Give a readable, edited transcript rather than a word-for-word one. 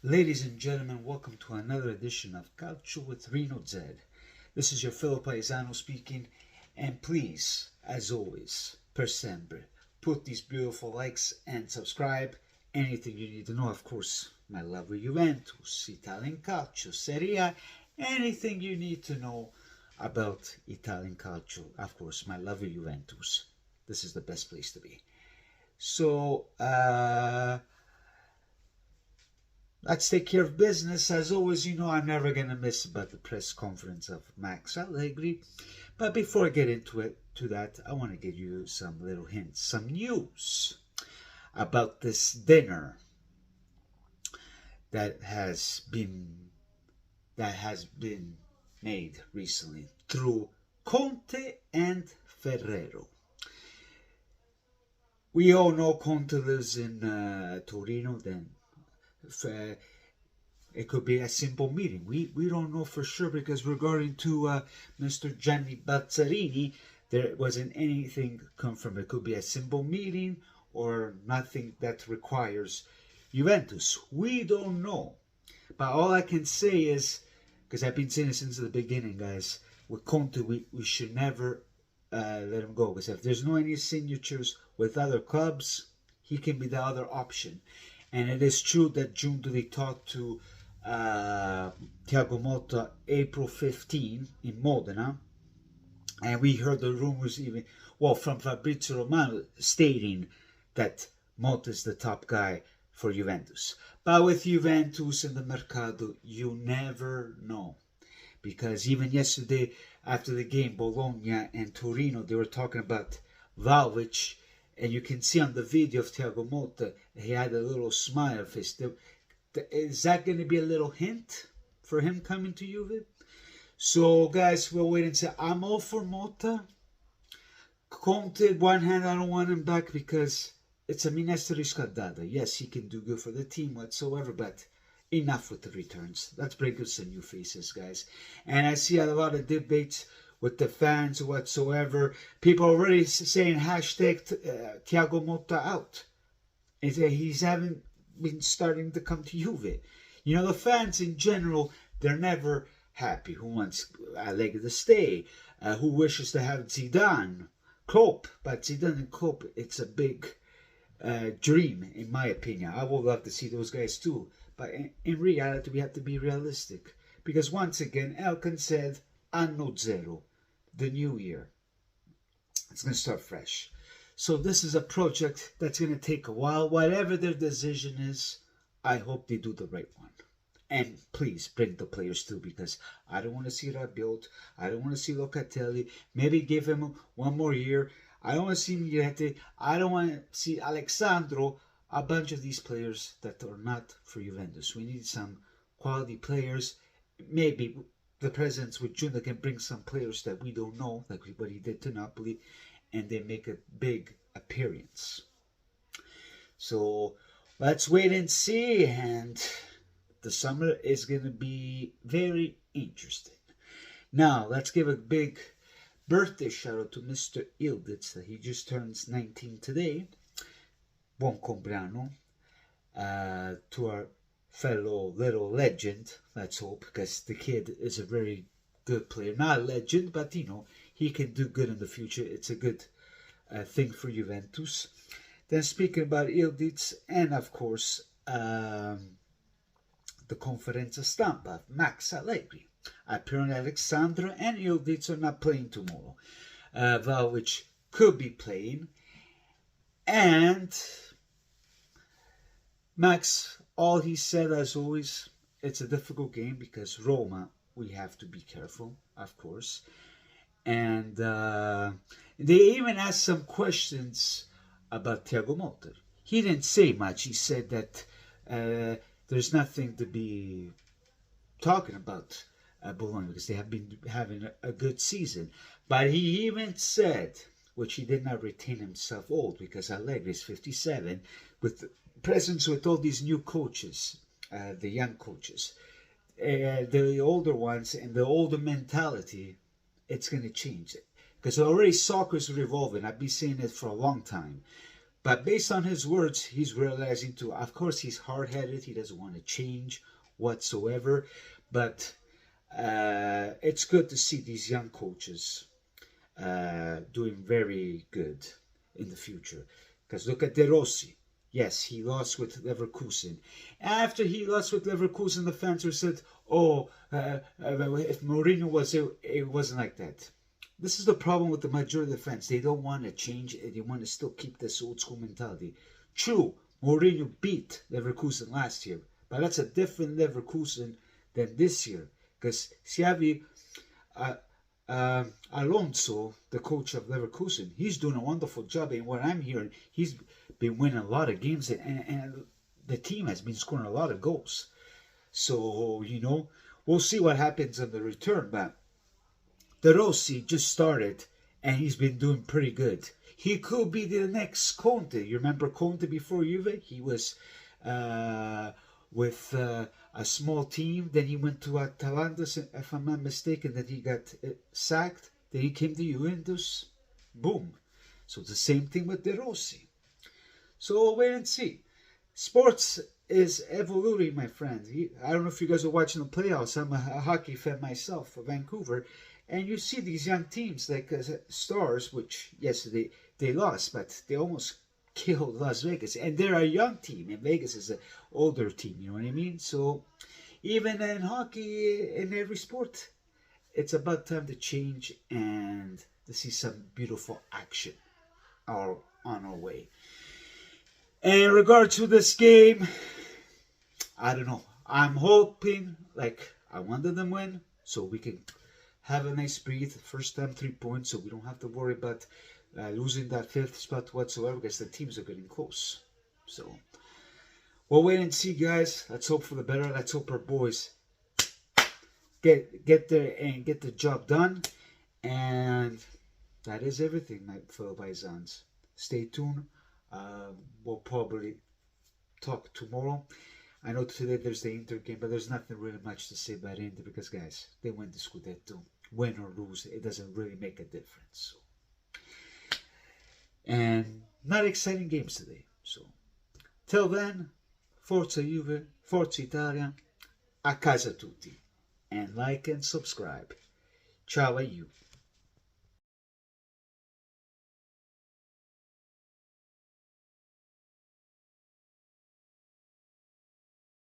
Ladies and gentlemen, welcome to another edition of Calcio with Reno Z. This is your fellow paisano speaking, and please, as always, per sempre, put these beautiful likes and subscribe. Anything you need to know, of course, my lovely Juventus, Italian Calcio, Serie A, anything you need to know about Italian Calcio, of course, my lovely Juventus. This is the best place to be. So, let's take care of business. As always, you know I'm never going to miss about the press conference of Max Allegri. But before I get into that, I want to give you some little hints, some news about this dinner that has been made recently through Conte and Ferrero. We all know Conte lives in Torino, then it could be a simple meeting. We don't know for sure because regarding to Mr. Gianni Bazzarini, there wasn't anything confirmed. It could be a simple meeting or nothing that requires Juventus. We don't know. But all I can say is, because I've been saying it since the beginning, guys, with Conte, we should never let him go. Because if there's no any signatures with other clubs, he can be the other option. And it is true that June they talked to Thiago Motta April 15 in Modena. And we heard the rumors even, from Fabrizio Romano stating that Motta is the top guy for Juventus. But with Juventus and the Mercato, you never know. Because even yesterday, after the game, Bologna and Torino, they were talking about Vlahovic. And you can see on the video of Thiago Motta, he had a little smile face. Is that going to be a little hint for him coming to Juve? So, guys, we'll wait and see. I'm all for Motta. Conte, one hand, I don't want him back because it's a minestra riscaldata. Yes, he can do good for the team whatsoever, but enough with the returns. Let's bring us some new faces, guys. And I see a lot of debates with the fans whatsoever. People are already saying hashtag Thiago Motta out. He's haven't been starting to come to Juve. You know, the fans in general, they're never happy. Who wants Allegri to stay? Who wishes to have Zidane? Klopp. But Zidane and Klopp, it's a big dream, in my opinion. I would love to see those guys too. But in reality, we have to be realistic. Because once again, Elkan said, Anno Zero. The new year. It's going to start fresh. So this is a project that's going to take a while. Whatever their decision is, I hope they do the right one. And please bring the players too, because I don't want to see Rabiot. I don't want to see Locatelli. Maybe give him one more year. I don't want to see Miretti. I don't want to see Alexandro. A bunch of these players that are not for Juventus. We need some quality players. Maybe the presence with Junda can bring some players that we don't know, like what he did to Napoli, and they make a big appearance. So let's wait and see, and the summer is going to be very interesting. Now, let's give a big birthday shout out to Mr. Ilditz. He just turns 19 today. Buon compleanno to our fellow little legend, let's hope, because the kid is a very good player. Not a legend, but you know, he can do good in the future. It's a good thing for Juventus. Then speaking about Ilditz, and of course, the Conferenza Stampa of Max Allegri. Apparently Alexandra and Ilditz are not playing tomorrow. Vlahovic could be playing. And Max, all he said, as always, it's a difficult game because Roma, we have to be careful, of course. And they even asked some questions about Thiago Motta. He didn't say much. He said that there's nothing to be talking about Bologna because they have been having a good season. But he even said, which he did not retain himself old because Allegri is 57, with presence with all these new coaches, the young coaches, the older ones, and the older mentality, it's going to change. Because already soccer is revolving. I've been saying it for a long time. But based on his words, he's realizing too. Of course, he's hard-headed. He doesn't want to change whatsoever. But it's good to see these young coaches doing very good in the future. Because look at De Rossi. Yes, he lost with Leverkusen. After he lost with Leverkusen, the fans were said, "Oh, if Mourinho was it wasn't like that." This is the problem with the majority of the fans. They don't want to change. They want to still keep this old school mentality. True, Mourinho beat Leverkusen last year, but that's a different Leverkusen than this year. Because Xavi Alonso, the coach of Leverkusen, he's doing a wonderful job. And what I'm hearing, he's been winning a lot of games, and the team has been scoring a lot of goals. So, we'll see what happens in the return. But De Rossi just started, and he's been doing pretty good. He could be the next Conte. You remember Conte before Juve? He was with a small team. Then he went to Atalanta, if I'm not mistaken. Then he got sacked. Then he came to Juventus. Boom. So it's the same thing with De Rossi. So we'll wait and see. Sports is evolving, my friend. I don't know if you guys are watching the playoffs. I'm a hockey fan myself for Vancouver. And you see these young teams like Stars, which, yes, they lost, but they almost killed Las Vegas. And they're a young team, and Vegas is an older team, you know what I mean? So even in hockey, in every sport, it's about time to change and to see some beautiful action on our way. And in regard to this game, I don't know. I'm hoping, I wanted them win, so we can have a nice breathe. First time 3 points, so we don't have to worry about losing that fifth spot whatsoever, because the teams are getting close. So we'll wait and see, guys. Let's hope for the better. Let's hope our boys get there and get the job done. And that is everything, my fellow Paisans. Stay tuned. We'll probably talk tomorrow. I know today there's the Inter game, but there's nothing really much to say about Inter because, guys, they win the Scudetto. Win or lose, it doesn't really make a difference. So. And not exciting games today. So, till then, Forza Juve, Forza Italia, a casa tutti. And like and subscribe. Ciao a you.